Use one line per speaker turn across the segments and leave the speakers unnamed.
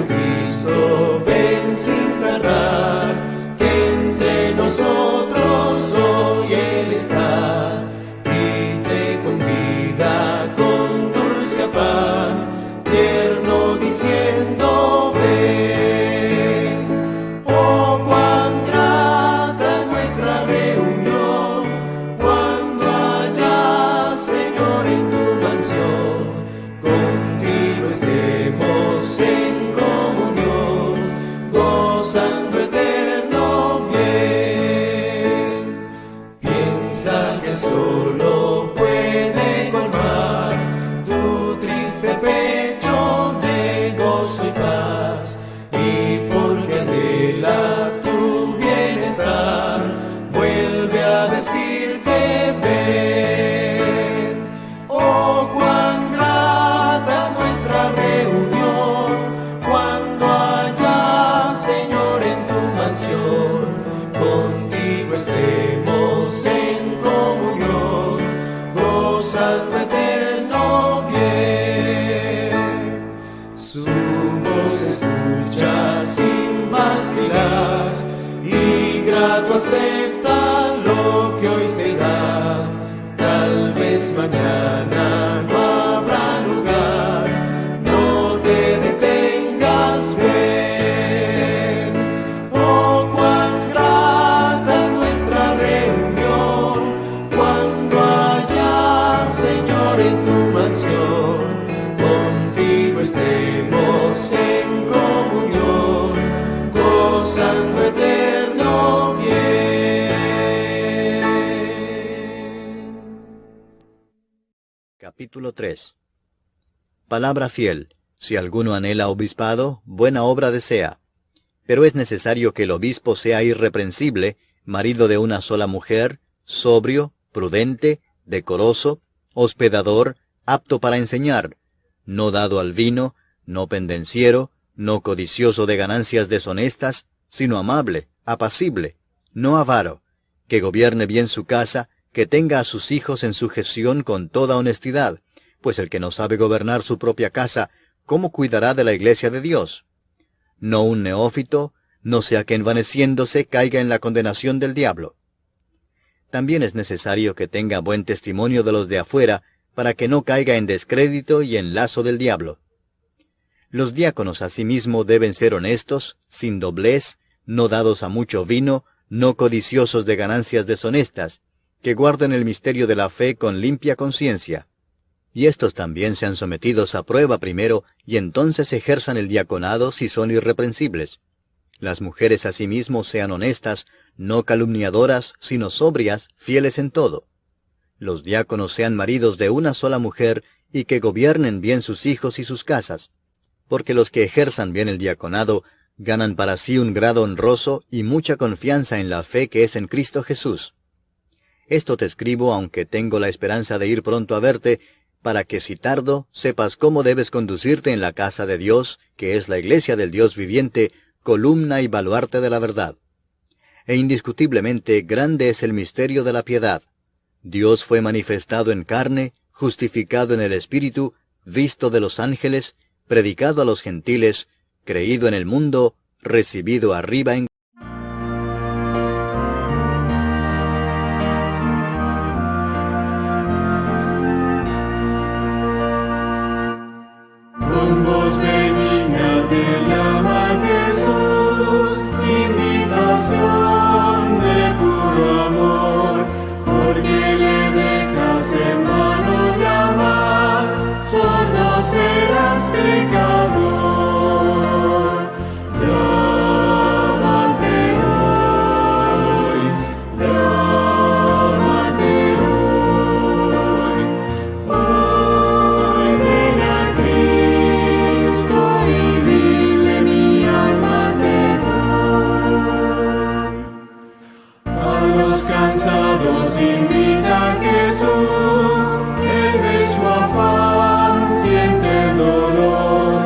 Jesucristo, ven sin tardar, que entre nosotros hoy Él está, y te convida con dulce afán, tierno diciendo ven. Oh, cuán grata es nuestra reunión, cuando haya, Señor, en tu mansión, contigo estemos en comunión, gozando eterno bien. Piensa que Él solo puede colmar tu triste pecho de gozo y paz, y porque anhela tu bienestar, vuelve a decirte ven. Oh, cuán grata es nuestra reunión, cuando haya, Señor, en tu mansión, contigo estemos en comunión, gozando eterno bien. Su voz escucha sin vacilar, y grato acepta lo que hoy te da. Tal vez mañana no habrá lugar, no te detengas, ven. Oh, cuán grata es nuestra reunión, cuando haya, Señor, en tu mansión, contigo estemos en comunión, gozando eterno bien.
Capítulo 3. Palabra fiel. Si alguno anhela obispado, buena obra desea. Pero es necesario que el obispo sea irreprensible, marido de una sola mujer, sobrio, prudente, decoroso, hospedador, apto para enseñar, no dado al vino, no pendenciero, no codicioso de ganancias deshonestas, sino amable, apacible, no avaro, que gobierne bien su casa, que tenga a sus hijos en sujeción con toda honestidad, pues el que no sabe gobernar su propia casa, ¿cómo cuidará de la iglesia de Dios? No un neófito, no sea que envaneciéndose caiga en la condenación del diablo. También es necesario que tenga buen testimonio de los de afuera, para que no caiga en descrédito y en lazo del diablo. Los diáconos asimismo deben ser honestos, sin doblez, no dados a mucho vino, no codiciosos de ganancias deshonestas, que guarden el misterio de la fe con limpia conciencia. Y estos también sean sometidos a prueba primero, y entonces ejerzan el diaconado si son irreprensibles. Las mujeres asimismo sean honestas, no calumniadoras, sino sobrias, fieles en todo. Los diáconos sean maridos de una sola mujer, y que gobiernen bien sus hijos y sus casas. Porque los que ejerzan bien el diaconado ganan para sí un grado honroso y mucha confianza en la fe que es en Cristo Jesús. Esto te escribo aunque tengo la esperanza de ir pronto a verte, para que si tardo sepas cómo debes conducirte en la casa de Dios, que es la iglesia del Dios viviente, columna y baluarte de la verdad. E indiscutiblemente grande es el misterio de la piedad. Dios fue manifestado en carne, justificado en el Espíritu, visto de los ángeles, predicado a los gentiles, creído en el mundo, recibido arriba en
Con voz benigna te llama Jesús, invitación de puro amor, porque le dejas en vano llamar, sordo serás pecador. Llámate hoy, llámate hoy, hoy ven a Cristo y dile mi alma te doy. A los cansados invita a Jesús, Él ve su afán, siente el dolor,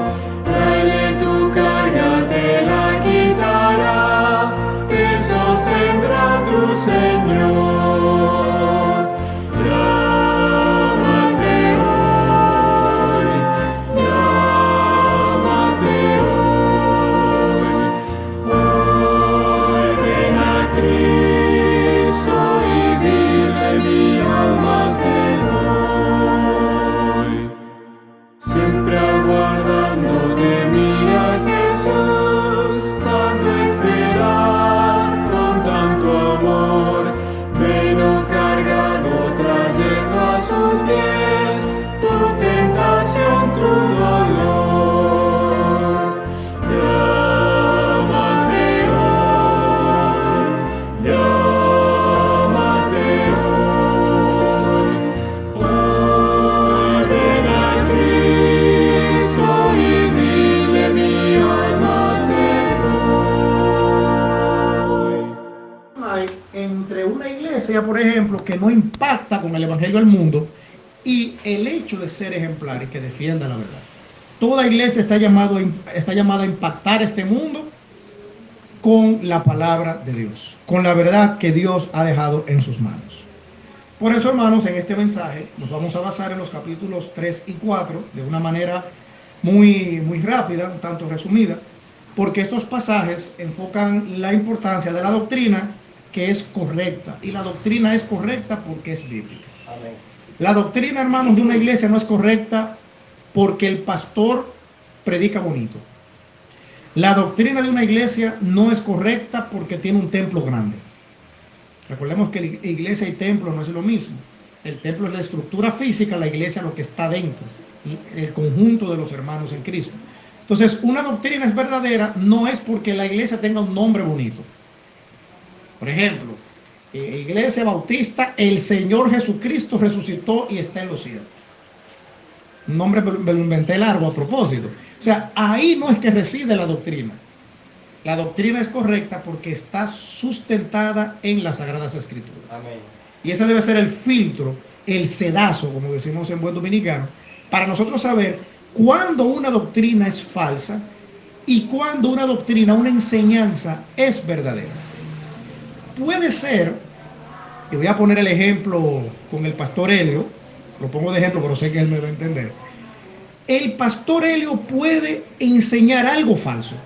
tráele tu carga, te la quitará, te sostendrá tu Señor. Llámate hoy, llámate hoy,
entre una iglesia, por ejemplo, que no impacta con el evangelio al mundo y el hecho de ser ejemplar y que defienda la verdad. Toda iglesia está llamada a impactar este mundo con la palabra de Dios, con la verdad que Dios ha dejado en sus manos. Por eso, hermanos, en este mensaje nos vamos a basar en los capítulos 3 y 4 de una manera muy rápida, un tanto resumida, porque estos pasajes enfocan la importancia de la doctrina que es correcta, y la doctrina es correcta porque es bíblica. Amén. La doctrina, hermanos, de una iglesia no es correcta porque el pastor predica bonito. La doctrina de una iglesia no es correcta porque tiene un templo grande. Recordemos que iglesia y templo no es lo mismo. El templo es la estructura física, la iglesia lo que está dentro, el conjunto de los hermanos en Cristo. Entonces, una doctrina es verdadera no es porque la iglesia tenga un nombre bonito. Por ejemplo, Iglesia Bautista, el Señor Jesucristo resucitó y está en los cielos. Un nombre me lo inventé largo a propósito. O sea, ahí no es que reside la doctrina. La doctrina es correcta porque está sustentada en las Sagradas Escrituras. Amén. Y ese debe ser el filtro, el sedazo, como decimos en buen dominicano, para nosotros saber cuándo una doctrina es falsa y cuándo una doctrina, una enseñanza es verdadera. Puede ser, y voy a poner el ejemplo con el pastor Helio, lo pongo de ejemplo, pero sé que él me va a entender. El pastor Helio puede enseñar algo falso,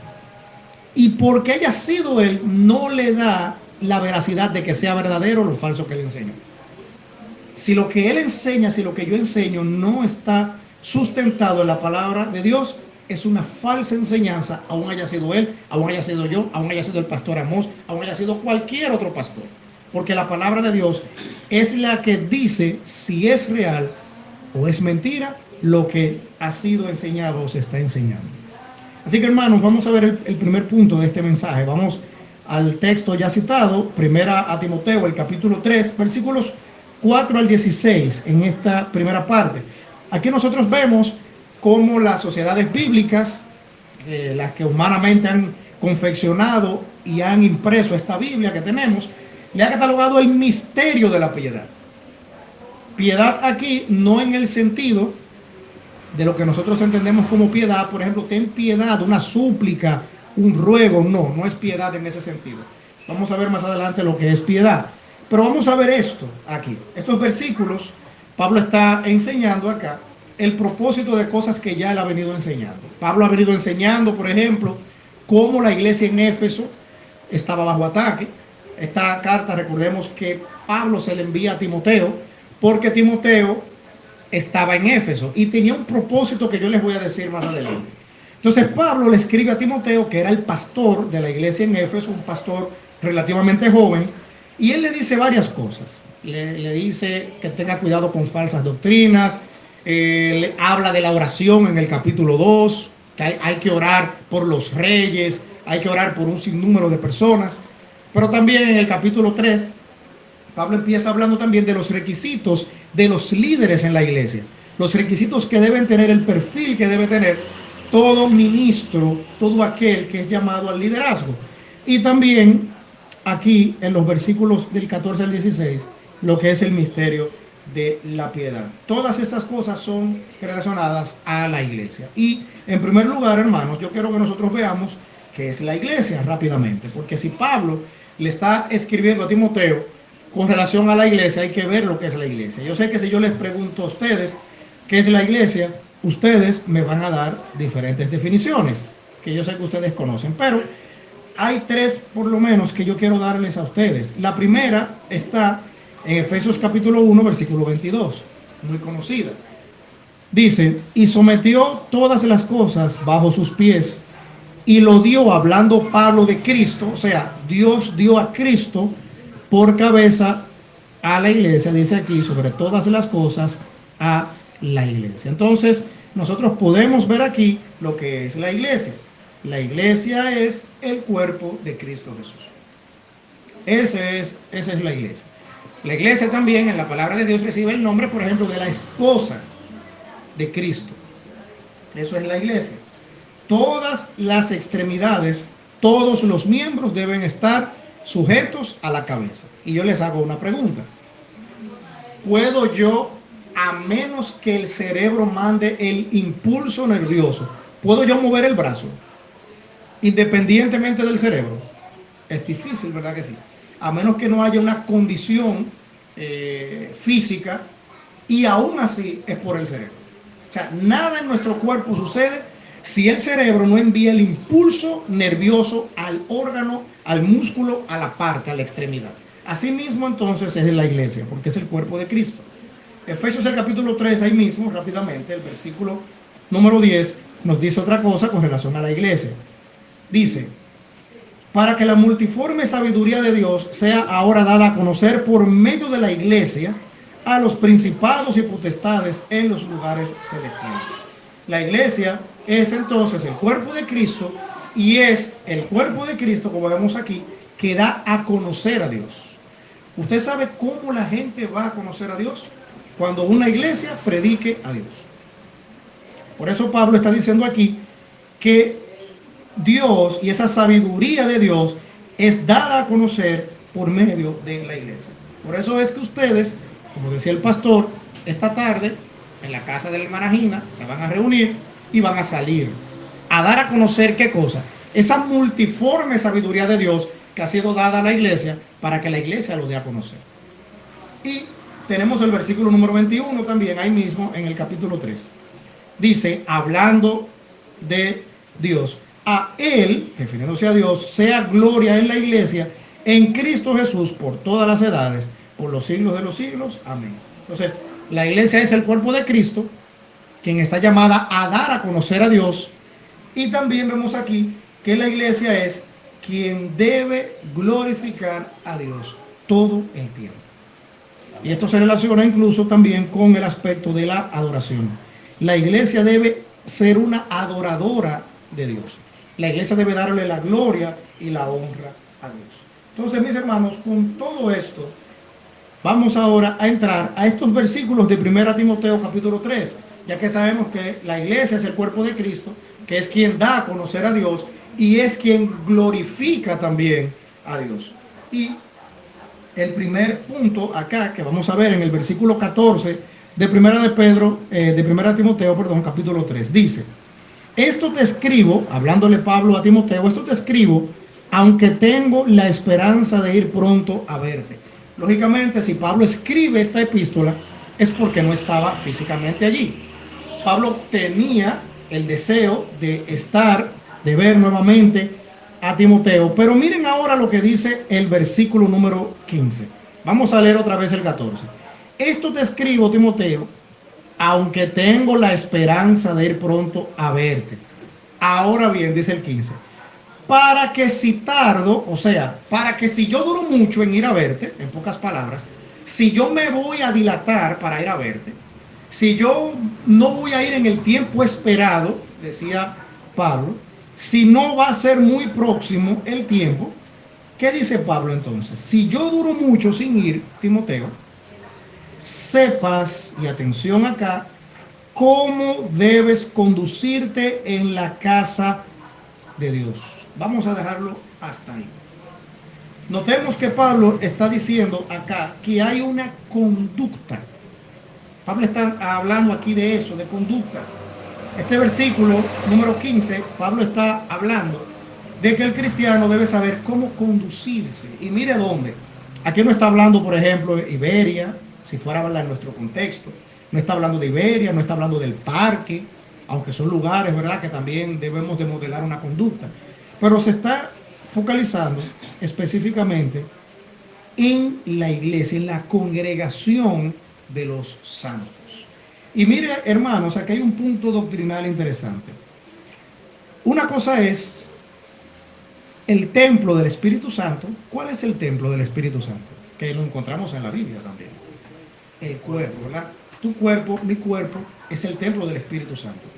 y porque haya sido él, no le da la veracidad de que sea verdadero lo falso que él enseña. Si lo que él enseña, si lo que yo enseño no está sustentado en la palabra de Dios, es una falsa enseñanza, aún haya sido él, aún haya sido yo, aún haya sido el pastor Amós, aún haya sido cualquier otro pastor. Porque la palabra de Dios es la que dice si es real o es mentira lo que ha sido enseñado o se está enseñando. Así que, hermanos, vamos a ver el primer punto de este mensaje. Vamos al texto ya citado, primera a Timoteo, el capítulo 3, versículos 4 al 16, en esta primera parte. Aquí nosotros vemos cómo las sociedades bíblicas, las que humanamente han confeccionado y han impreso esta Biblia que tenemos, le ha catalogado el misterio de la piedad. Piedad aquí no en el sentido de lo que nosotros entendemos como piedad, por ejemplo, ten piedad, una súplica, un ruego, no es piedad en ese sentido. Vamos a ver más adelante lo que es piedad. Pero vamos a ver esto aquí. Estos versículos, Pablo está enseñando acá el propósito de cosas que ya él ha venido enseñando. Pablo ha venido enseñando, por ejemplo, cómo la iglesia en Éfeso estaba bajo ataque. Esta carta, recordemos que Pablo se le envía a Timoteo, porque Timoteo estaba en Éfeso y tenía un propósito que yo les voy a decir más adelante. Entonces Pablo le escribe a Timoteo, que era el pastor de la iglesia en Éfeso, un pastor relativamente joven, y él le dice varias cosas. Le dice que tenga cuidado con falsas doctrinas, le habla de la oración en el capítulo 2, que hay que orar por los reyes, hay que orar por un sinnúmero de personas. Pero también en el capítulo 3, Pablo empieza hablando también de los requisitos de los líderes en la iglesia. Los requisitos que deben tener, el perfil que debe tener todo ministro, todo aquel que es llamado al liderazgo. Y también aquí en los versículos del 14 al 16, lo que es el misterio de la piedad. Todas estas cosas son relacionadas a la iglesia. Y en primer lugar, hermanos, yo quiero que nosotros veamos qué es la iglesia rápidamente. Porque si Pablo le está escribiendo a Timoteo con relación a la iglesia, hay que ver lo que es la iglesia. Yo sé que si yo les pregunto a ustedes qué es la iglesia, ustedes me van a dar diferentes definiciones, que yo sé que ustedes conocen, pero hay tres por lo menos que yo quiero darles a ustedes. La primera está en Efesios capítulo 1, versículo 22, muy conocida. Dice, y sometió todas las cosas bajo sus pies, y lo dio, hablando Pablo de Cristo, o sea, Dios dio a Cristo por cabeza a la iglesia, dice aquí, sobre todas las cosas a la iglesia. Entonces, nosotros podemos ver aquí lo que es la iglesia. La iglesia es el cuerpo de Cristo Jesús. Esa es la iglesia. La iglesia también, en la palabra de Dios, recibe el nombre, por ejemplo, de la esposa de Cristo. Eso es la iglesia. Todas las extremidades, todos los miembros deben estar sujetos a la cabeza. Y yo les hago una pregunta. ¿Puedo yo, a menos que el cerebro mande el impulso nervioso, puedo yo mover el brazo independientemente del cerebro? Es difícil, ¿verdad que sí? A menos que no haya una condición física, y aún así es por el cerebro. O sea, nada en nuestro cuerpo sucede si el cerebro no envía el impulso nervioso al órgano, al músculo, a la parte, a la extremidad. Asimismo, entonces, es en la iglesia, porque es el cuerpo de Cristo. Efesios, el capítulo 3, ahí mismo, rápidamente, el versículo número 10, nos dice otra cosa con relación a la iglesia. Dice: para que la multiforme sabiduría de Dios sea ahora dada a conocer por medio de la iglesia a los principados y potestades en los lugares celestiales. La iglesia es entonces el cuerpo de Cristo, y es el cuerpo de Cristo, como vemos aquí, que da a conocer a Dios. ¿Usted sabe cómo la gente va a conocer a Dios? Cuando una iglesia predique a Dios. Por eso Pablo está diciendo aquí que Dios y esa sabiduría de Dios es dada a conocer por medio de la iglesia. Por eso es que ustedes, como decía el pastor, esta tarde en la casa de la hermana Gina se van a reunir y van a salir a dar a conocer ¿qué cosa? Esa multiforme sabiduría de Dios que ha sido dada a la iglesia para que la iglesia lo dé a conocer. Y tenemos el versículo número 21 también ahí mismo en el capítulo 3. Dice, hablando de Dios: a Él, refiriéndose a Dios, sea gloria en la iglesia, en Cristo Jesús, por todas las edades, por los siglos de los siglos. Amén. Entonces, la iglesia es el cuerpo de Cristo, quien está llamada a dar a conocer a Dios. Y también vemos aquí que la iglesia es quien debe glorificar a Dios todo el tiempo. Y esto se relaciona incluso también con el aspecto de la adoración. La iglesia debe ser una adoradora de Dios. La iglesia debe darle la gloria y la honra a Dios. Entonces, mis hermanos, con todo esto, vamos ahora a entrar a estos versículos de 1 Timoteo capítulo 3, ya que sabemos que la iglesia es el cuerpo de Cristo, que es quien da a conocer a Dios y es quien glorifica también a Dios. Y el primer punto acá que vamos a ver en el versículo 14 de 1 Timoteo, capítulo 3, dice: esto te escribo, hablándole Pablo a Timoteo, esto te escribo, aunque tengo la esperanza de ir pronto a verte. Lógicamente, si Pablo escribe esta epístola, es porque no estaba físicamente allí. Pablo tenía el deseo de estar, de ver nuevamente a Timoteo. Pero miren ahora lo que dice el versículo número 15. Vamos a leer otra vez el 14. Esto te escribo, Timoteo, aunque tengo la esperanza de ir pronto a verte. Ahora bien, dice el 15, para que si tardo, o sea, para que si yo duro mucho en ir a verte, en pocas palabras, si yo me voy a dilatar para ir a verte, si yo no voy a ir en el tiempo esperado, decía Pablo, si no va a ser muy próximo el tiempo, ¿qué dice Pablo entonces? Si yo duro mucho sin ir, Timoteo, sepas, y atención acá, cómo debes conducirte en la casa de Dios. Vamos a dejarlo hasta ahí. Notemos que Pablo está diciendo acá que hay una conducta. Pablo está hablando aquí de eso, de conducta. Este versículo número 15, Pablo está hablando de que el cristiano debe saber cómo conducirse. Y mire dónde. Aquí no está hablando, por ejemplo, de Iberia, si fuera a hablar en nuestro contexto. No está hablando de Iberia, no está hablando del parque, aunque son lugares, ¿verdad?, que también debemos de modelar una conducta. Pero se está focalizando específicamente en la iglesia, en la congregación de los santos. Y mire, hermanos, aquí hay un punto doctrinal interesante. Una cosa es el templo del Espíritu Santo. ¿Cuál es el templo del Espíritu Santo? Que lo encontramos en la Biblia también. El cuerpo, ¿verdad? Tu cuerpo, mi cuerpo, es el templo del Espíritu Santo.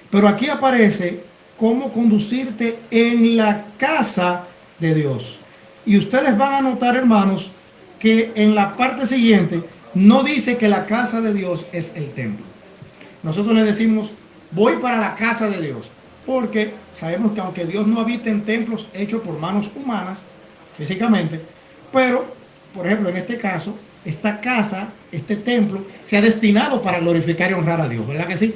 Pero aquí aparece cómo conducirte en la casa de Dios. Y ustedes van a notar, hermanos, que en la parte siguiente no dice que la casa de Dios es el templo. Nosotros le decimos, voy para la casa de Dios, porque sabemos que aunque Dios no habita en templos hechos por manos humanas, físicamente, pero, por ejemplo, en este caso, esta casa, este templo, se ha destinado para glorificar y honrar a Dios, ¿verdad que sí?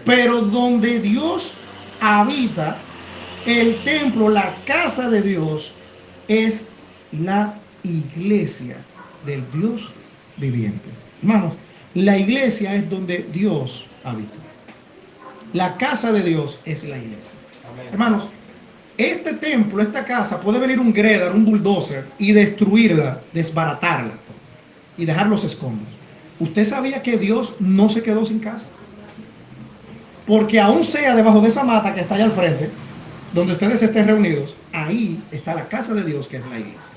Pero donde Dios habita, el templo, la casa de Dios, es la iglesia del Dios viviente. Hermanos, la iglesia es donde Dios habita. La casa de Dios es la iglesia. Amén. Hermanos, este templo, esta casa, puede venir un Gredar, un bulldozer y destruirla, desbaratarla y dejar los escombros. ¿Usted sabía que Dios no se quedó sin casa? Porque aún sea debajo de esa mata que está allá al frente, donde ustedes estén reunidos, ahí está la casa de Dios, que es la iglesia.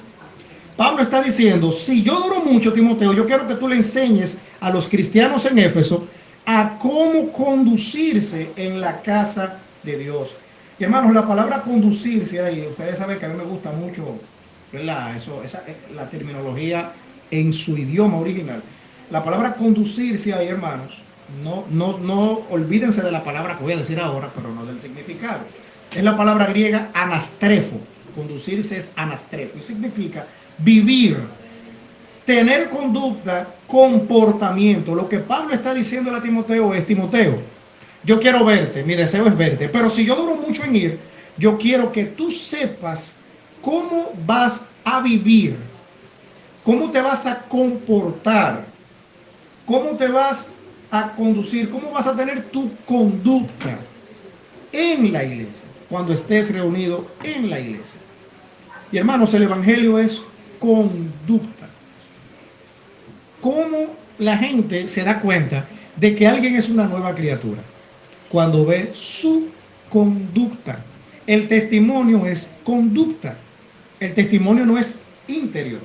Pablo está diciendo, si yo duro mucho, Timoteo, yo quiero que tú le enseñes a los cristianos en Éfeso a cómo conducirse en la casa de Dios. Y hermanos, la palabra conducirse ahí, ustedes saben que a mí me gusta mucho, ¿verdad? La terminología en su idioma original. La palabra conducirse ahí, hermanos, no olvídense de la palabra que voy a decir ahora, pero no del significado. Es la palabra griega anastrefo. Conducirse es anastrefo y significa vivir, tener conducta, comportamiento. Lo que Pablo está diciendo a Timoteo es, Timoteo, yo quiero verte, mi deseo es verte, pero si yo duro mucho en ir, yo quiero que tú sepas cómo vas a vivir, cómo te vas a comportar, cómo te vas a conducir, cómo vas a tener tu conducta en la iglesia, cuando estés reunido en la iglesia. Y hermanos, el evangelio es conducta. ¿Cómo la gente se da cuenta de que alguien es una nueva criatura? Cuando ve su conducta. El testimonio es conducta. El testimonio no es interior.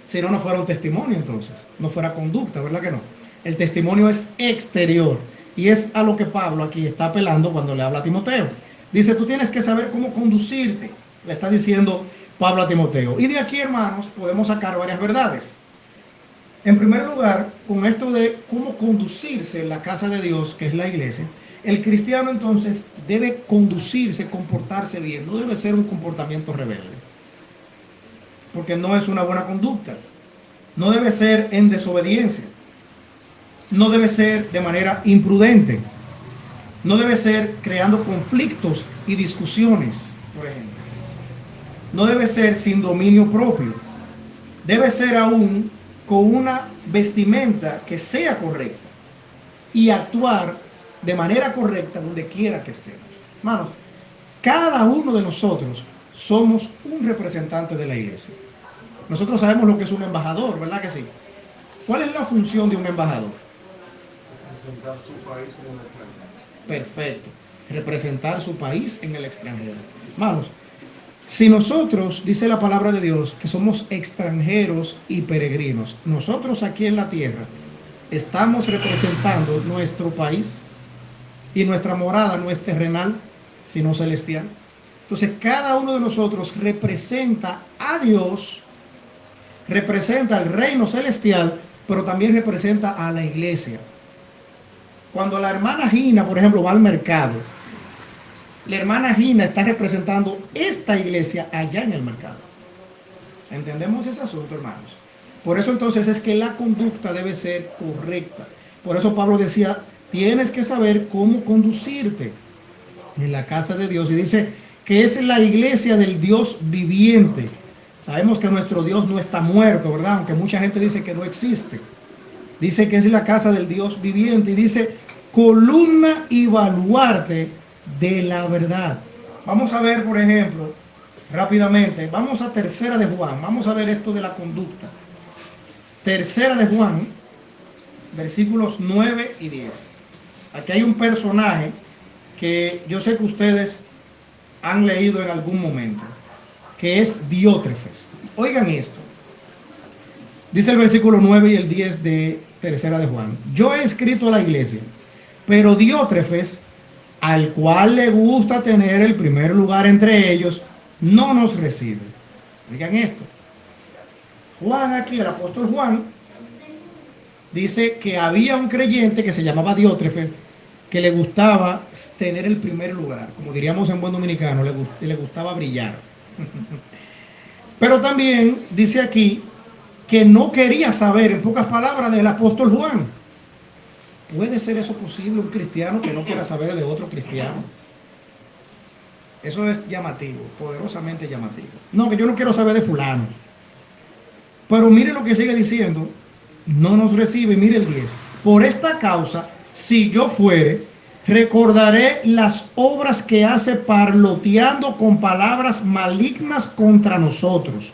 Si no, no fuera un testimonio entonces. No fuera conducta, ¿verdad que no? El testimonio es exterior. Y es a lo que Pablo aquí está apelando cuando le habla a Timoteo. Dice, tú tienes que saber cómo conducirte. Le está diciendo Pablo a Timoteo. Y de aquí, hermanos, podemos sacar varias verdades. En primer lugar, con esto de cómo conducirse en la casa de Dios, que es la iglesia, el cristiano entonces debe conducirse, comportarse bien. No debe ser un comportamiento rebelde, porque no es una buena conducta. No debe ser en desobediencia. No debe ser de manera imprudente. No debe ser creando conflictos y discusiones, por ejemplo. No debe ser sin dominio propio. Debe ser aún con una vestimenta que sea correcta y actuar de manera correcta donde quiera que estemos. Hermanos, cada uno de nosotros somos un representante de la iglesia. Nosotros sabemos lo que es un embajador, ¿verdad que sí? ¿Cuál es la función de un embajador?
Representar su país en el extranjero.
Perfecto. Representar su país en el extranjero. Hermanos, si nosotros, dice la palabra de Dios, que somos extranjeros y peregrinos, nosotros aquí en la tierra estamos representando nuestro país y nuestra morada no es terrenal, sino celestial. Entonces, cada uno de nosotros representa a Dios, representa al reino celestial, pero también representa a la iglesia. Cuando la hermana Gina, por ejemplo, va al mercado, la hermana Gina está representando esta iglesia allá en el mercado. ¿Entendemos ese asunto, hermanos? Por eso entonces es que la conducta debe ser correcta. Por eso Pablo decía, tienes que saber cómo conducirte en la casa de Dios. Y dice que es la iglesia del Dios viviente. Sabemos que nuestro Dios no está muerto, ¿verdad? Aunque mucha gente dice que no existe. Dice que es la casa del Dios viviente. Y dice, columna y baluarte de la verdad. Vamos a ver, por ejemplo, rápidamente, vamos a Tercera de Juan. Vamos a ver esto de la conducta. Tercera de Juan, versículos 9 y 10. Aquí hay un personaje que yo sé que ustedes han leído en algún momento, que es Diótrefes. Oigan esto. Dice el versículo 9 y el 10 de Tercera de Juan. Yo he escrito a la iglesia, pero Diótrefes, al cual le gusta tener el primer lugar entre ellos, no nos recibe. Oigan esto. Juan aquí, el apóstol Juan, dice que había un creyente que se llamaba Diótrefes, que le gustaba tener el primer lugar. Como diríamos en buen dominicano, le gustaba brillar. Pero también dice aquí que no quería saber, en pocas palabras, del apóstol Juan. ¿Puede ser eso posible, un cristiano que no quiera saber de otro cristiano? Eso es llamativo, poderosamente llamativo. No, que yo no quiero saber de fulano. Pero mire lo que sigue diciendo. No nos recibe, mire el 10. Por esta causa, si yo fuere, recordaré las obras que hace parloteando con palabras malignas contra nosotros.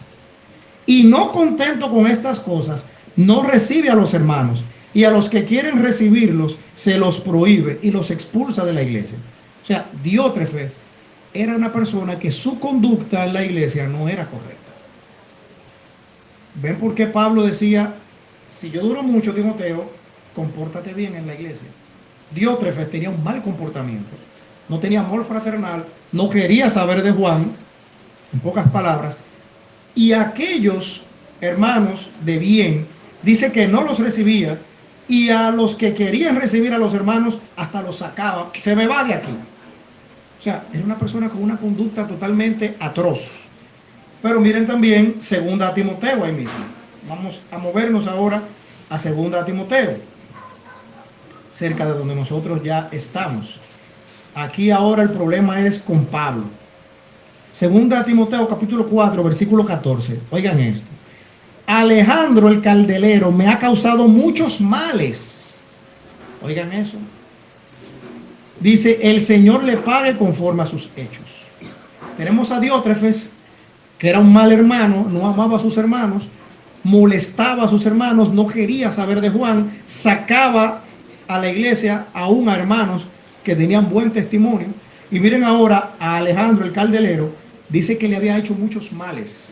Y no contento con estas cosas, no recibe a los hermanos. Y a los que quieren recibirlos, se los prohíbe y los expulsa de la iglesia. O sea, Diótrefe era una persona que su conducta en la iglesia no era correcta. ¿Ven por qué Pablo decía, si yo duro mucho, Timoteo, compórtate bien en la iglesia? Diótrefe tenía un mal comportamiento, no tenía amor fraternal, no quería saber de Juan, en pocas palabras, y aquellos hermanos de bien, dice que no los recibía, y a los que querían recibir a los hermanos, hasta los sacaba, se me va de aquí. O sea, era una persona con una conducta totalmente atroz. Pero miren también 2 Timoteo ahí mismo. Vamos a movernos ahora a 2 Timoteo, cerca de donde nosotros ya estamos. Aquí ahora el problema es con Pablo. 2 Timoteo capítulo 4, versículo 14. Oigan esto. Alejandro el caldelero me ha causado muchos males. Oigan eso. Dice, el Señor le pague conforme a sus hechos. Tenemos a Diótrefes, que era un mal hermano, no amaba a sus hermanos, molestaba a sus hermanos, no quería saber de Juan, sacaba a la iglesia aún a hermanos que tenían buen testimonio. Y miren ahora a Alejandro el caldelero, dice que le había hecho muchos males.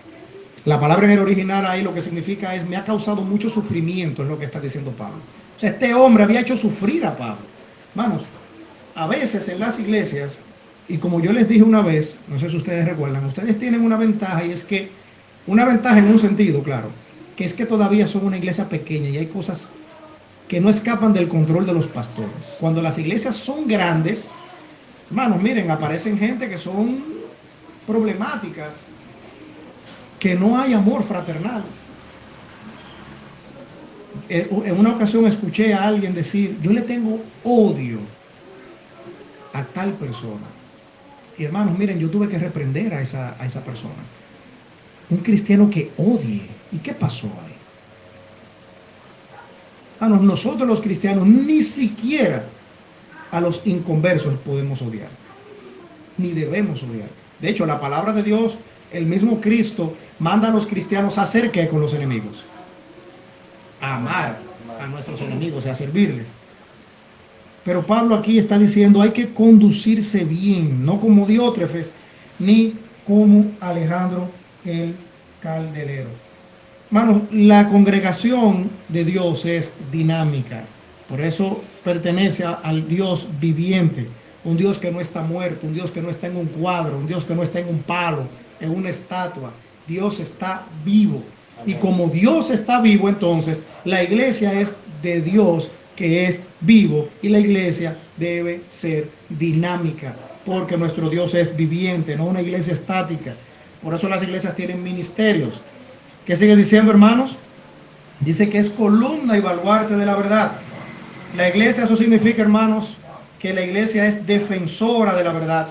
La palabra en el original ahí lo que significa es, me ha causado mucho sufrimiento, es lo que está diciendo Pablo. O sea, este hombre había hecho sufrir a Pablo. Hermanos, a veces en las iglesias, y como yo les dije una vez, no sé si ustedes recuerdan, ustedes tienen una ventaja, y es que, una ventaja en un sentido, claro, que es que todavía son una iglesia pequeña y hay cosas que no escapan del control de los pastores. Cuando las iglesias son grandes, hermanos, miren, aparecen gente que son problemáticas, que no hay amor fraternal. En una ocasión escuché a alguien decir, yo le tengo odio a tal persona. Y hermanos, miren, yo tuve que reprender a esa persona. Un cristiano que odie. ¿Y qué pasó ahí? Hermanos, nosotros los cristianos ni siquiera a los inconversos podemos odiar. Ni debemos odiar. De hecho, la palabra de Dios, el mismo Cristo, manda a los cristianos a hacer ¿qué con los enemigos? A amar a nuestros enemigos y a servirles. Pero Pablo aquí está diciendo, hay que conducirse bien, no como Diótrefes, ni como Alejandro el caldelero. Hermanos, la congregación de Dios es dinámica, por eso pertenece al Dios viviente, un Dios que no está muerto, un Dios que no está en un cuadro, un Dios que no está en un palo, en una estatua. Dios está vivo. Y como Dios está vivo, entonces la iglesia es de Dios que es vivo, y la iglesia debe ser dinámica, porque nuestro Dios es viviente, no una iglesia estática. Por eso las iglesias tienen ministerios. ¿Qué sigue diciendo, hermanos? Dice que es columna y baluarte de la verdad. La iglesia, eso significa, hermanos, que la iglesia es defensora de la verdad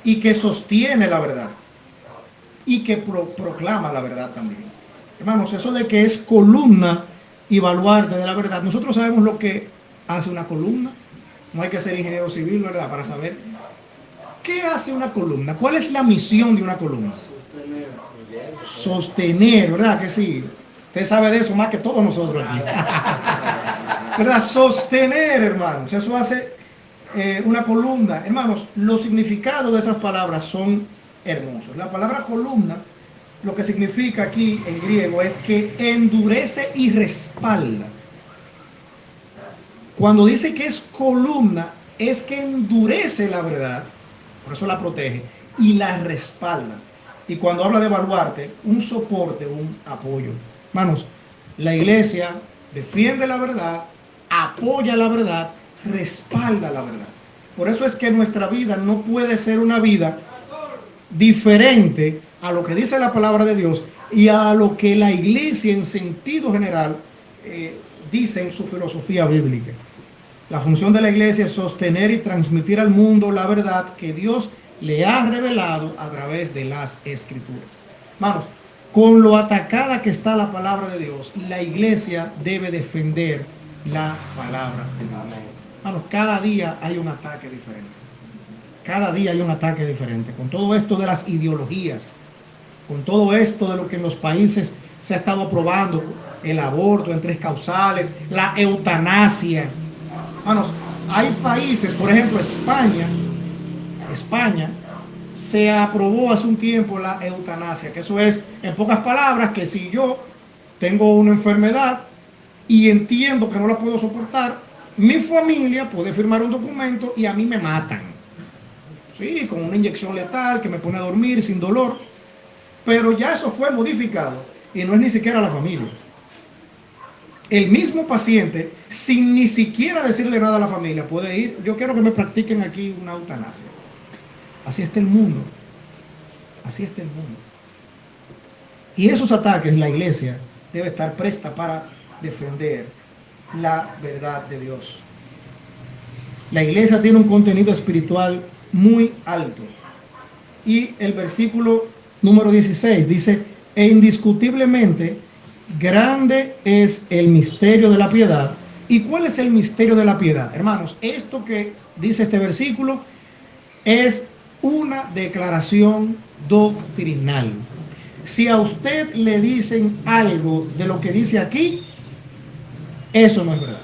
y que sostiene la verdad y que proclama la verdad también. Hermanos, eso de que es columna y baluarte de la verdad, nosotros sabemos lo que hace una columna. No hay que ser ingeniero civil, ¿verdad?, para saber qué hace una columna. ¿Cuál es la misión de una columna? Sostener, ¿verdad que sí? Usted sabe de eso más que todos nosotros aquí. ¿Verdad? Sostener, hermanos. Eso hace una columna. Hermanos, los significados de esas palabras son hermosos. La palabra columna, lo que significa aquí en griego es que endurece y respalda. Cuando dice que es columna, es que endurece la verdad, por eso la protege, y la respalda. Y cuando habla de baluarte, un soporte, un apoyo. Hermanos, la iglesia defiende la verdad, apoya la verdad, respalda la verdad. Por eso es que nuestra vida no puede ser una vida diferente a lo que dice la palabra de Dios y a lo que la iglesia en sentido general dice en su filosofía bíblica. La función de la iglesia es sostener y transmitir al mundo la verdad que Dios le ha revelado a través de las escrituras. Hermanos, con lo atacada que está la palabra de Dios, la iglesia debe defender la palabra de Dios. Hermanos, cada día hay un ataque diferente. Cada día hay un ataque diferente. Con todo esto de las ideologías, con todo esto de lo que en los países se ha estado aprobando, el aborto en 3 causales, la eutanasia. Hermanos, hay países, por ejemplo, España, se aprobó hace un tiempo la eutanasia, que eso es, en pocas palabras, que si yo tengo una enfermedad y entiendo que no la puedo soportar, mi familia puede firmar un documento y a mí me matan. Sí, con una inyección letal que me pone a dormir sin dolor, pero ya eso fue modificado y no es ni siquiera la familia. El mismo paciente, sin ni siquiera decirle nada a la familia, puede ir, yo quiero que me practiquen aquí una eutanasia. Así está el mundo. Así está el mundo. Y esos ataques la iglesia debe estar presta para defender la verdad de Dios. La iglesia tiene un contenido espiritual muy alto. Y el versículo número 16 dice, e indiscutiblemente grande es el misterio de la piedad. ¿Y cuál es el misterio de la piedad? Hermanos, esto que dice este versículo es una declaración doctrinal. Si a usted le dicen algo de lo que dice aquí, eso no es verdad.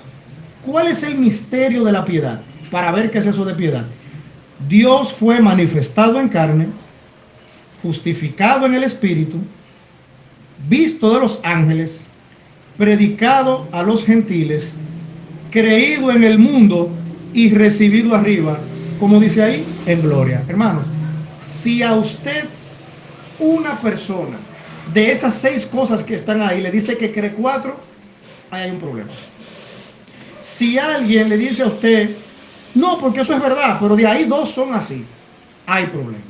¿Cuál es el misterio de la piedad? Para ver qué es eso de piedad. Dios fue manifestado en carne, justificado en el Espíritu, visto de los ángeles, predicado a los gentiles, creído en el mundo y recibido arriba, como dice ahí, en gloria. Hermanos, si a usted una persona de esas 6 cosas que están ahí le dice que cree 4, ahí hay un problema. Si alguien le dice a usted, no, porque eso es verdad, pero de ahí 2 son así, hay problema.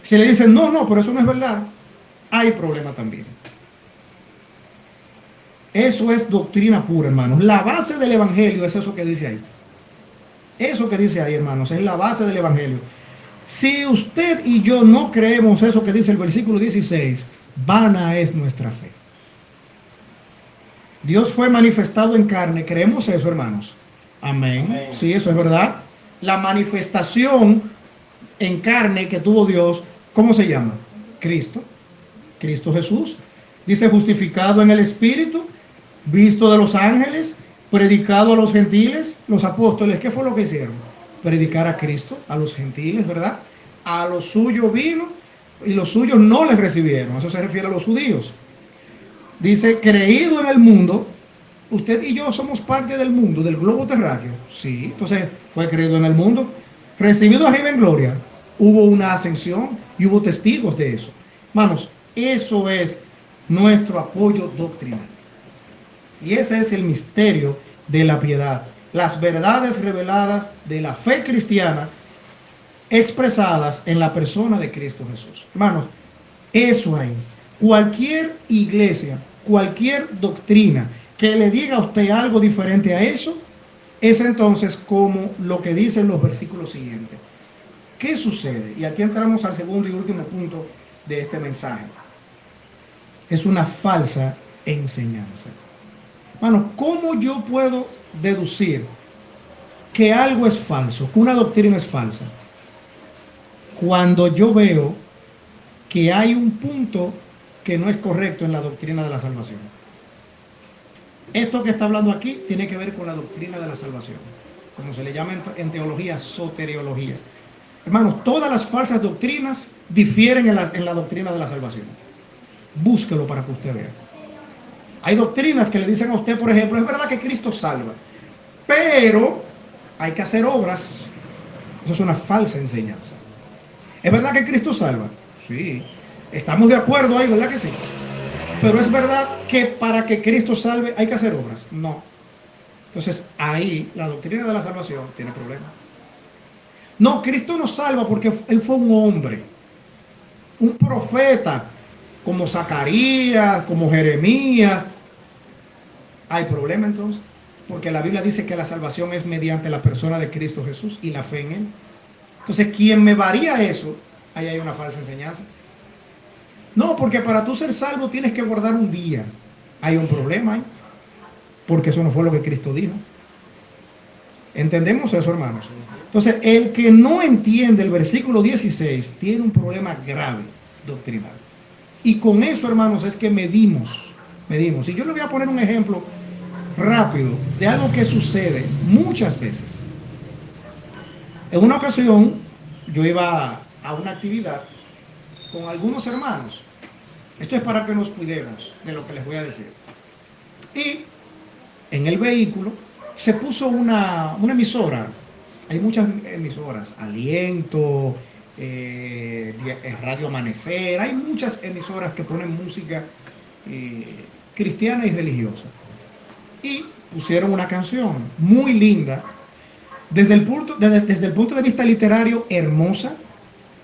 Si le dicen, no, pero eso no es verdad, hay problema también. Eso es doctrina pura, hermanos. La base del evangelio es eso que dice ahí. Eso que dice ahí, hermanos, es la base del evangelio. Si usted y yo no creemos eso que dice el versículo 16, vana es nuestra fe. Dios fue manifestado en carne. ¿Creemos eso, hermanos? Amén. Amén. Sí, eso es verdad. La manifestación en carne que tuvo Dios, ¿cómo se llama? Cristo. Cristo Jesús. Dice justificado en el Espíritu, visto de los ángeles, predicado a los gentiles. Los apóstoles, ¿qué fue lo que hicieron? Predicar a Cristo, a los gentiles, ¿verdad? A los suyos vino y los suyos no les recibieron. Eso se refiere a los judíos. Dice, creído en el mundo. Usted y yo somos parte del mundo, del globo terráqueo. Sí, entonces fue creído en el mundo. Recibido arriba en gloria. Hubo una ascensión y hubo testigos de eso. Hermanos, eso es nuestro apoyo doctrinal. Y ese es el misterio de la piedad. Las verdades reveladas de la fe cristiana expresadas en la persona de Cristo Jesús. Hermanos, eso hay. Cualquier iglesia, cualquier doctrina que le diga a usted algo diferente a eso, es entonces como lo que dicen los versículos siguientes. ¿Qué sucede? Y aquí entramos al segundo y último punto de este mensaje. Es una falsa enseñanza. Hermanos, ¿cómo yo puedo deducir que algo es falso, que una doctrina es falsa? Cuando yo veo que hay un punto que no es correcto en la doctrina de la salvación. Esto que está hablando aquí tiene que ver con la doctrina de la salvación, como se le llama en teología, soteriología. Hermanos, todas las falsas doctrinas difieren en la doctrina de la salvación. Búsquelo para que usted vea. Hay doctrinas que le dicen a usted, por ejemplo, es verdad que Cristo salva, pero hay que hacer obras. Eso es una falsa enseñanza. ¿Es verdad que Cristo salva? Sí. Estamos de acuerdo ahí, ¿verdad que sí? Pero es verdad que para que Cristo salve hay que hacer obras. No. Entonces ahí la doctrina de la salvación tiene problemas. No, Cristo nos salva porque Él fue un hombre. un profeta como Zacarías, como Jeremías, hay problema entonces, porque la Biblia dice que la salvación es mediante la persona de Cristo Jesús y la fe en Él. Entonces, quien me varía eso, ahí hay una falsa enseñanza. No, porque para tú ser salvo tienes que guardar un día. Hay un problema ahí, porque eso no fue lo que Cristo dijo. ¿Entendemos eso, hermanos? Entonces, el que no entiende el versículo 16 tiene un problema grave doctrinal. Y con eso, hermanos, es que medimos. Y yo le voy a poner un ejemplo rápido de algo que sucede muchas veces. En una ocasión, yo iba a una actividad con algunos hermanos. Esto es para que nos cuidemos de lo que les voy a decir. Y en el vehículo se puso una emisora. Hay muchas emisoras, Aliento, Radio Amanecer, hay muchas emisoras que ponen música cristiana y religiosa. Y pusieron una canción muy linda, desde el punto de vista literario, hermosa,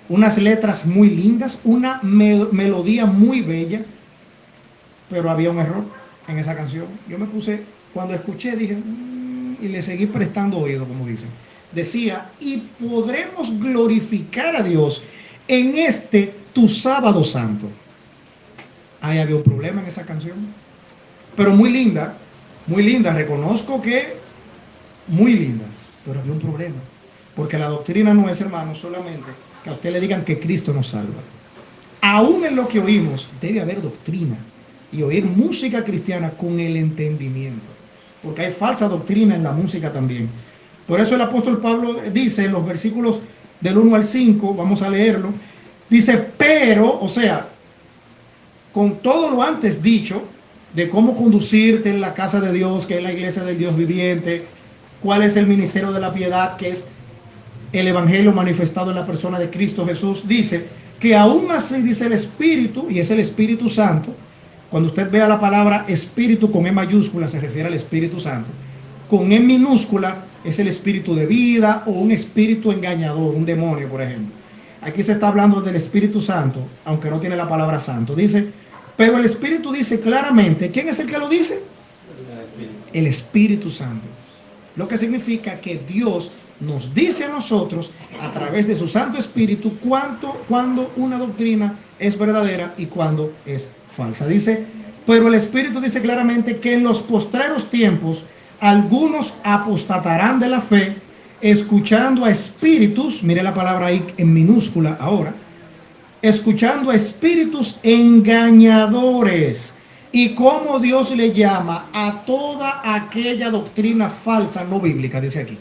unas letras muy lindas, una melodía muy bella, pero había un error en esa canción. Yo me puse, cuando escuché, dije, y le seguí prestando oído, como dicen. Decía, y podremos glorificar a Dios en este tu sábado santo. Ahí había un problema en esa canción, pero muy linda, reconozco que muy linda, pero había un problema, porque la doctrina no es, hermano, solamente que a usted le digan que Cristo nos salva. Aún en lo que oímos debe haber doctrina y oír música cristiana con el entendimiento, porque hay falsa doctrina en la música también. Por eso el apóstol Pablo dice en los versículos del 1 al 5, vamos a leerlo, dice, pero, o sea, con todo lo antes dicho, de cómo conducirte en la casa de Dios, que es la iglesia del Dios viviente, cuál es el ministerio de la piedad, que es el evangelio manifestado en la persona de Cristo Jesús, dice que aún así, dice el Espíritu, y es el Espíritu Santo. Cuando usted vea la palabra Espíritu con E mayúscula, se refiere al Espíritu Santo. Con E minúscula es el espíritu de vida o un espíritu engañador, un demonio, por ejemplo. Aquí se está hablando del Espíritu Santo, aunque no tiene la palabra santo. Dice, pero el Espíritu dice claramente, ¿quién es el que lo dice? El Espíritu Santo. Lo que significa que Dios nos dice a nosotros, a través de su Santo Espíritu, cuando una doctrina es verdadera y cuando es falsa. Dice, pero el Espíritu dice claramente que en los postreros tiempos algunos apostatarán de la fe, escuchando a espíritus, mire la palabra ahí en minúscula ahora, escuchando a espíritus engañadores. Y como Dios le llama a toda aquella doctrina falsa, no bíblica, dice aquí,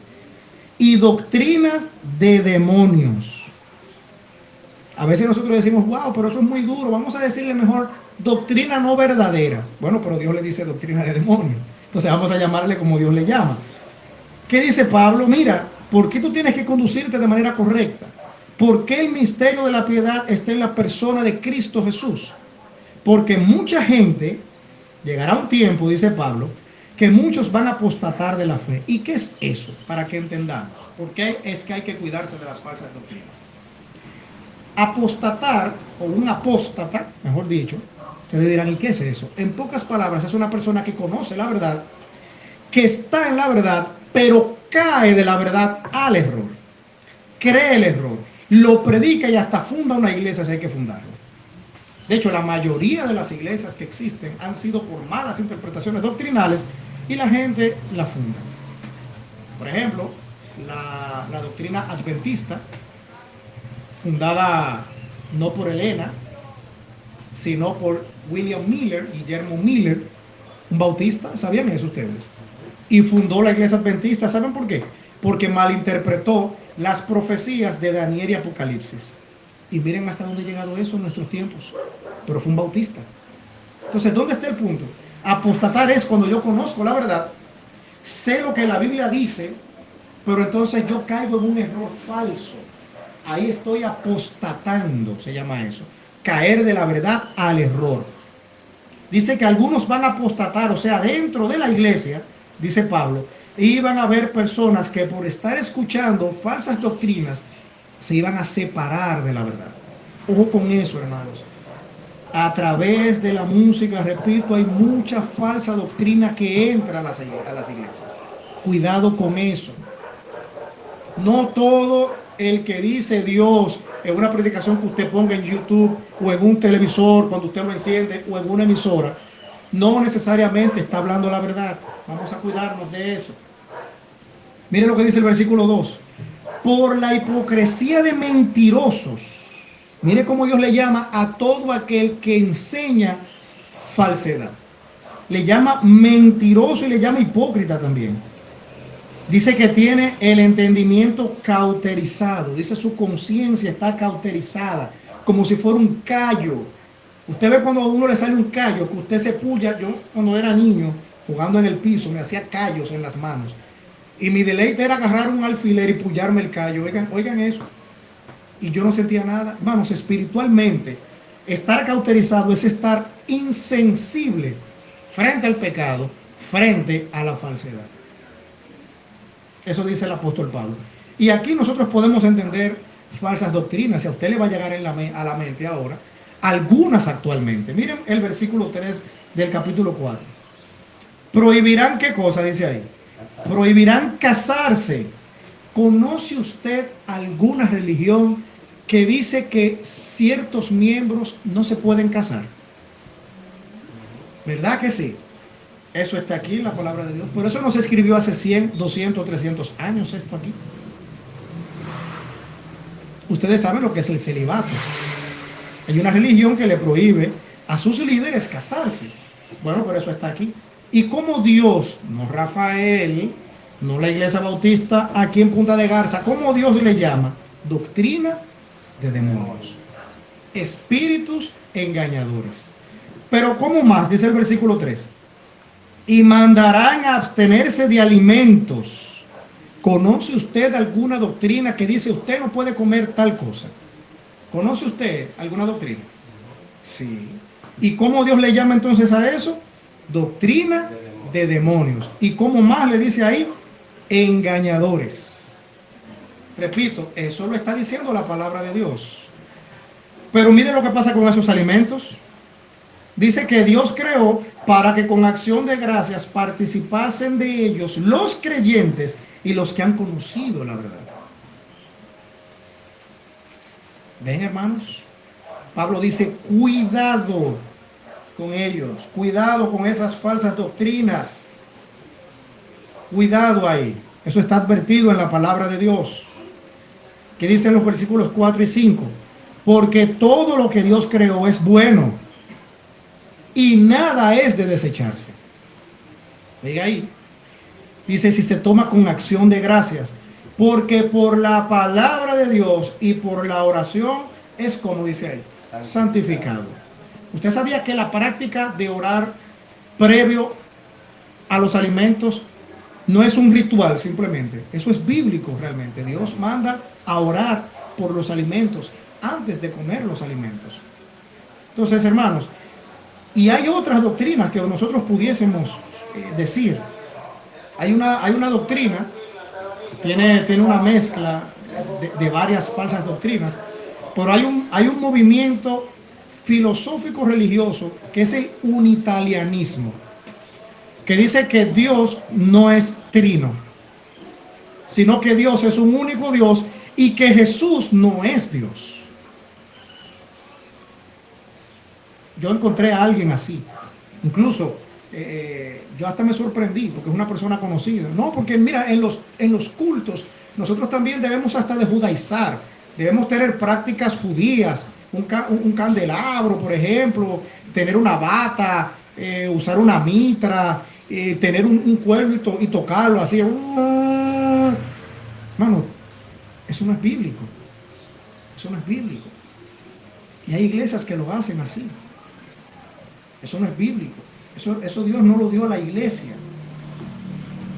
y doctrinas de demonios. A veces nosotros decimos, wow, pero eso es muy duro, vamos a decirle mejor doctrina no verdadera. Bueno, pero Dios le dice doctrina de demonios. Entonces vamos a llamarle como Dios le llama. ¿Qué dice Pablo? Mira, ¿por qué tú tienes que conducirte de manera correcta? ¿Por qué el misterio de la piedad está en la persona de Cristo Jesús? Porque mucha gente, llegará un tiempo, dice Pablo, que muchos van a apostatar de la fe. ¿Y qué es eso? Para que entendamos. ¿Por qué es que hay que cuidarse de las falsas doctrinas? Apostatar, o un apóstata, mejor dicho, ustedes dirán, ¿y qué es eso? En pocas palabras, es una persona que conoce la verdad, que está en la verdad, pero cae de la verdad al error. Cree el error, lo predica y hasta funda una iglesia si hay que fundarlo. De hecho, la mayoría de las iglesias que existen han sido por malas interpretaciones doctrinales y la gente la funda. Por ejemplo, la doctrina adventista, fundada no por Elena, sino por William Miller, Guillermo Miller, un bautista, ¿sabían eso ustedes? Y fundó la iglesia adventista, ¿saben por qué? Porque malinterpretó las profecías de Daniel y Apocalipsis. Y miren hasta dónde ha llegado eso en nuestros tiempos. Pero fue un bautista. Entonces, ¿dónde está el punto? Apostatar es cuando yo conozco la verdad, sé lo que la Biblia dice, pero entonces yo caigo en un error falso. Ahí estoy apostatando, se llama eso. Caer de la verdad al error. Dice que algunos van a apostatar, o sea, dentro de la iglesia, dice Pablo, iban a haber personas que por estar escuchando falsas doctrinas se iban a separar de la verdad. Ojo con eso, hermanos. A través de la música, repito, hay mucha falsa doctrina que entra a las iglesias. Cuidado con eso. No todo el que dice Dios en una predicación que usted ponga en YouTube o en un televisor cuando usted lo enciende o en una emisora, no necesariamente está hablando la verdad. Vamos a cuidarnos de eso. Mire lo que dice el versículo 2. Por la hipocresía de mentirosos. Mire cómo Dios le llama a todo aquel que enseña falsedad. Le llama mentiroso y le llama hipócrita también. Dice que tiene el entendimiento cauterizado. Dice su conciencia está cauterizada, como si fuera un callo. Usted ve cuando a uno le sale un callo, que usted se puya. Yo cuando era niño, jugando en el piso, me hacía callos en las manos. Y mi deleite era agarrar un alfiler y pullarme el callo. Oigan eso. Y yo no sentía nada. Hermanos, espiritualmente, estar cauterizado es estar insensible frente al pecado, frente a la falsedad. Eso dice el apóstol Pablo. Y aquí nosotros podemos entender falsas doctrinas. Si a usted le va a llegar a la mente ahora, algunas actualmente. Miren el versículo 3 del capítulo 4. Prohibirán, ¿qué cosa dice ahí? Prohibirán casarse. ¿Conoce usted alguna religión que dice que ciertos miembros no se pueden casar? ¿Verdad que sí? Eso está aquí en la palabra de Dios. Por eso no se escribió hace 100, 200, 300 años esto aquí. Ustedes saben lo que es el celibato. Hay una religión que le prohíbe a sus líderes casarse. Bueno, pero eso está aquí. Y como Dios, no Rafael, no la Iglesia Bautista aquí en Punta de Garza, como Dios le llama, doctrina de demonios, espíritus engañadores. Pero ¿cómo más? Dice el versículo 3. Y mandarán a abstenerse de alimentos. ¿Conoce usted alguna doctrina que dice usted no puede comer tal cosa? ¿Conoce usted alguna doctrina? Sí. ¿Y cómo Dios le llama entonces a eso? Doctrina de demonios. ¿Y cómo más le dice ahí? Engañadores. Repito, eso lo está diciendo la palabra de Dios. Pero mire lo que pasa con esos alimentos. Dice que Dios creó para que con acción de gracias participasen de ellos los creyentes y los que han conocido la verdad. ¿Ven, hermanos? Pablo dice, cuidado con ellos, cuidado con esas falsas doctrinas. Cuidado ahí. Eso está advertido en la palabra de Dios. Que dice en los versículos 4 y 5. Porque todo lo que Dios creó es bueno. Y nada es de desecharse. Diga ahí. Dice si se toma con acción de gracias. Porque por la palabra de Dios y por la oración es como dice ahí. Santificado. ¿Usted sabía que la práctica de orar previo a los alimentos no es un ritual simplemente? Eso es bíblico realmente. Dios manda a orar por los alimentos antes de comer los alimentos. Entonces, hermanos, y hay otras doctrinas que nosotros pudiésemos decir. Hay una doctrina, tiene una mezcla de varias falsas doctrinas, pero hay un movimiento filosófico religioso que es el unitarianismo, que dice que Dios no es trino, sino que Dios es un único Dios y que Jesús no es Dios. Yo encontré a alguien así. Incluso yo hasta me sorprendí porque es una persona conocida. No, porque mira, en los cultos nosotros también debemos hasta de judaizar. Debemos tener prácticas judías. Un candelabro, por ejemplo. Tener una bata. Usar una mitra. Tener un cuerno y tocarlo así. Mano, eso no es bíblico. Eso no es bíblico. Y hay iglesias que lo hacen así. Eso no es bíblico. Eso Dios no lo dio a la iglesia.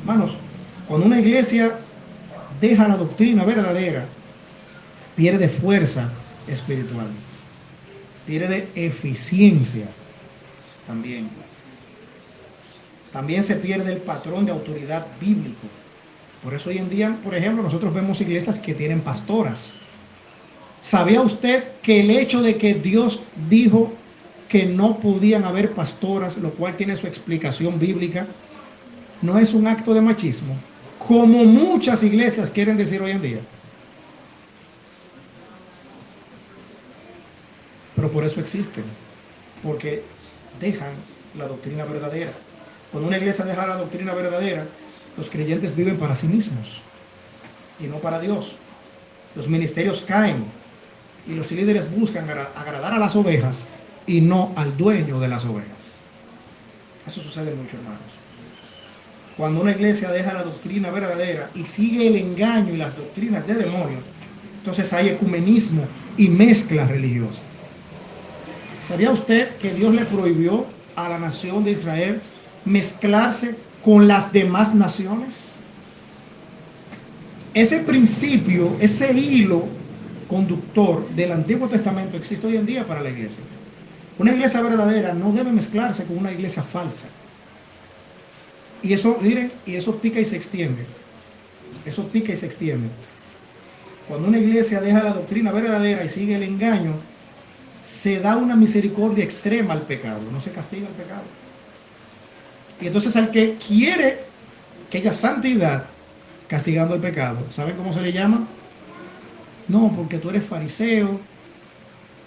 Hermanos, cuando una iglesia deja la doctrina verdadera, pierde fuerza espiritual. Pierde eficiencia también. También se pierde el patrón de autoridad bíblico. Por eso hoy en día, por ejemplo, nosotros vemos iglesias que tienen pastoras. ¿Sabía usted que el hecho de que Dios dijo que no podían haber pastoras, lo cual tiene su explicación bíblica, no es un acto de machismo, como muchas iglesias quieren decir hoy en día? Pero por eso existen, porque dejan la doctrina verdadera. Cuando una iglesia deja la doctrina verdadera, los creyentes viven para sí mismos y no para Dios. Los ministerios caen y los líderes buscan agradar a las ovejas y no al dueño de las ovejas. Eso sucede mucho, hermanos. Cuando una iglesia deja la doctrina verdadera y sigue el engaño y las doctrinas de demonios, entonces hay ecumenismo y mezcla religiosa. ¿Sabía usted que Dios le prohibió a la nación de Israel mezclarse con las demás naciones? Ese principio, ese hilo conductor del Antiguo Testamento existe hoy en día para la iglesia. Una iglesia verdadera no debe mezclarse con una iglesia falsa. Y eso, miren, y eso pica y se extiende. Eso pica y se extiende. Cuando una iglesia deja la doctrina verdadera y sigue el engaño, se da una misericordia extrema al pecado, no se castiga el pecado. Y entonces al que quiere que haya santidad castigando el pecado, ¿saben cómo se le llama? No, porque tú eres fariseo,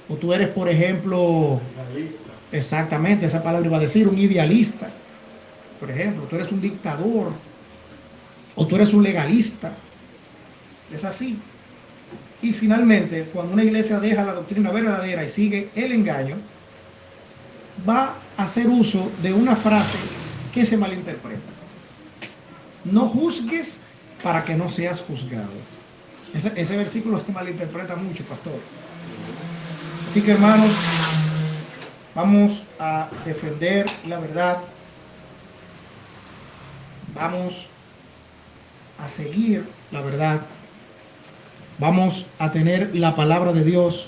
o tú eres, por ejemplo,
Idealista.
exactamente, esa palabra iba a decir, un idealista. Por ejemplo, tú eres un dictador, o tú eres un legalista. Es así. Y finalmente, cuando una iglesia deja la doctrina verdadera y sigue el engaño, va a hacer uso de una frase que se malinterpreta. No juzgues para que no seas juzgado. Ese versículo se malinterpreta mucho, pastor. Así que, hermanos, vamos a defender la verdad. Vamos a seguir la verdad. Vamos a tener la palabra de Dios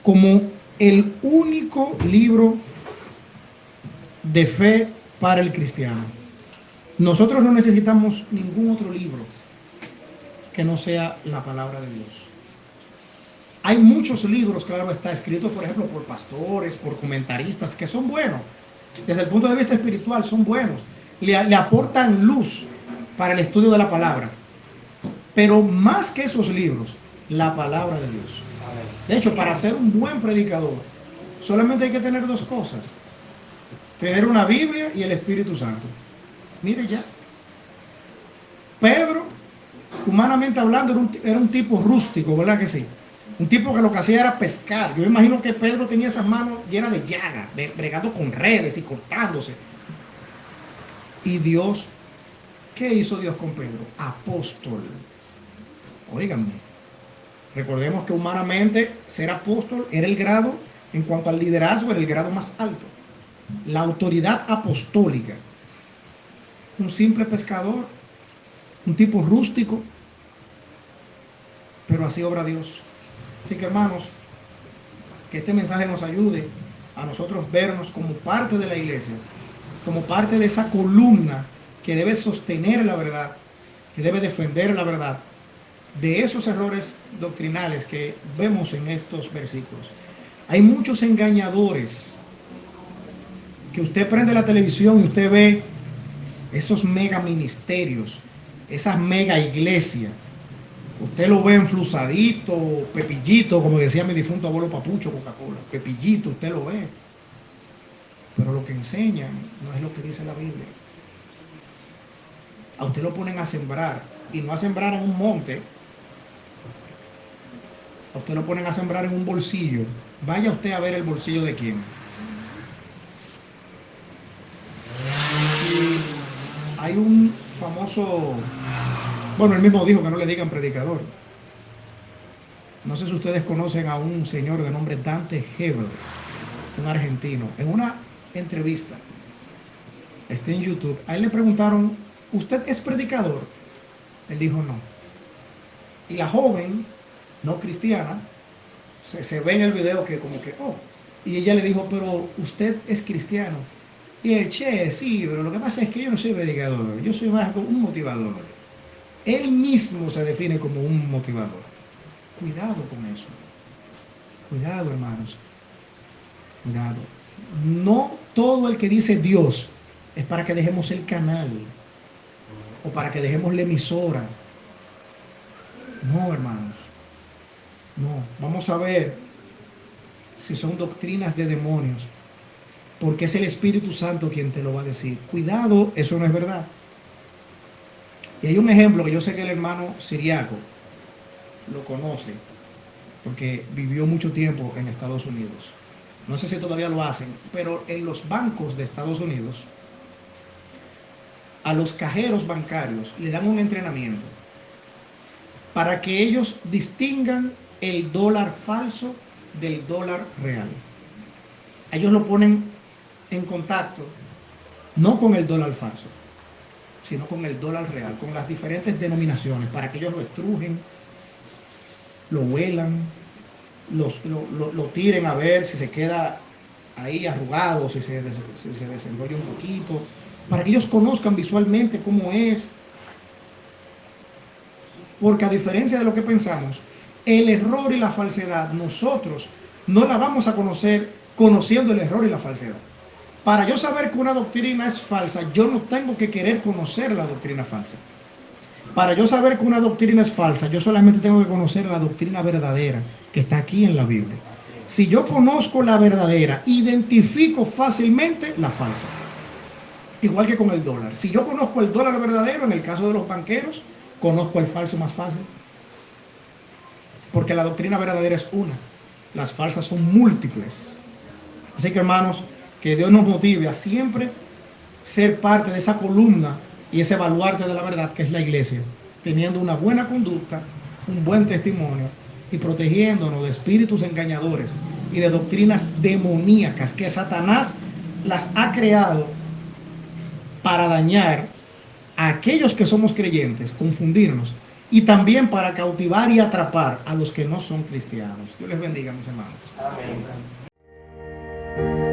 como el único libro de fe para el cristiano. Nosotros no necesitamos ningún otro libro que no sea la palabra de Dios. Hay muchos libros, claro está, escritos, por ejemplo, por pastores, por comentaristas, que son buenos. Desde el punto de vista espiritual son buenos. Le aportan luz para el estudio de la palabra. Pero más que esos libros, la palabra de Dios. De hecho, para ser un buen predicador, solamente hay que tener dos cosas. Tener una Biblia y el Espíritu Santo. Mire ya. Pedro, humanamente hablando, era un tipo rústico, ¿verdad que sí? Un tipo que lo que hacía era pescar. Yo imagino que Pedro tenía esas manos llenas de llagas, bregando con redes y cortándose. Y Dios, ¿qué hizo Dios con Pedro? Apóstol. Óiganme, recordemos que humanamente ser apóstol era el grado, en cuanto al liderazgo, era el grado más alto. La autoridad apostólica. Un simple pescador, un tipo rústico, pero así obra Dios. Así que, hermanos, que este mensaje nos ayude a nosotros vernos como parte de la iglesia, como parte de esa columna que debe sostener la verdad, que debe defender la verdad, de esos errores doctrinales que vemos en estos versículos. Hay muchos engañadores que usted prende la televisión y usted ve esos mega ministerios, esas mega iglesias. Usted lo ve enflusadito, pepillito, como decía mi difunto abuelo Papucho, Coca-Cola, pepillito, usted lo ve. Pero lo que enseñan no es lo que dice la Biblia. A usted lo ponen a sembrar, y no a sembrar en un monte. A usted lo ponen a sembrar en un bolsillo. Vaya usted a ver el bolsillo de quién. Y hay un famoso, bueno, él mismo dijo que no le digan predicador. No sé si ustedes conocen a un señor de nombre Dante Gebel, un argentino. En una entrevista, está en YouTube, a él le preguntaron, ¿usted es predicador? Él dijo no. Y la joven, no cristiana, se ve en el video que como que, oh, y ella le dijo, pero usted es cristiano. Y él, che, sí, pero lo que pasa es que yo no soy predicador, yo soy más como un motivador. Él mismo se define como un motivador. Cuidado con eso. Cuidado, hermanos. Cuidado. No todo el que dice Dios es para que dejemos el canal o para que dejemos la emisora. No, hermanos. No. Vamos a ver si son doctrinas de demonios, porque es el Espíritu Santo quien te lo va a decir. Cuidado, eso no es verdad. Y hay un ejemplo que yo sé que el hermano Siriaco lo conoce, porque vivió mucho tiempo en Estados Unidos. No sé si todavía lo hacen, pero en los bancos de Estados Unidos, a los cajeros bancarios le dan un entrenamiento para que ellos distingan el dólar falso del dólar real. Ellos lo ponen en contacto no con el dólar falso, sino con el dólar real, con las diferentes denominaciones, para que ellos lo estrujen, lo huelan, lo tiren a ver si se queda ahí arrugado, si se desenrolla un poquito, para que ellos conozcan visualmente cómo es. Porque a diferencia de lo que pensamos, el error y la falsedad, nosotros no la vamos a conocer conociendo el error y la falsedad. Para yo saber que una doctrina es falsa, yo no tengo que querer conocer la doctrina falsa. Para yo saber que una doctrina es falsa, yo solamente tengo que conocer la doctrina verdadera que está aquí en la Biblia. Si yo conozco la verdadera, identifico fácilmente la falsa. Igual que con el dólar. Si yo conozco el dólar verdadero, en el caso de los banqueros, conozco el falso más fácil. Porque la doctrina verdadera es una. Las falsas son múltiples. Así que, hermanos, que Dios nos motive a siempre ser parte de esa columna y ese baluarte de la verdad que es la iglesia, teniendo una buena conducta, un buen testimonio y protegiéndonos de espíritus engañadores y de doctrinas demoníacas que Satanás las ha creado para dañar a aquellos que somos creyentes, confundirnos, y también para cautivar y atrapar a los que no son cristianos. Dios les bendiga, mis hermanos.
Amén.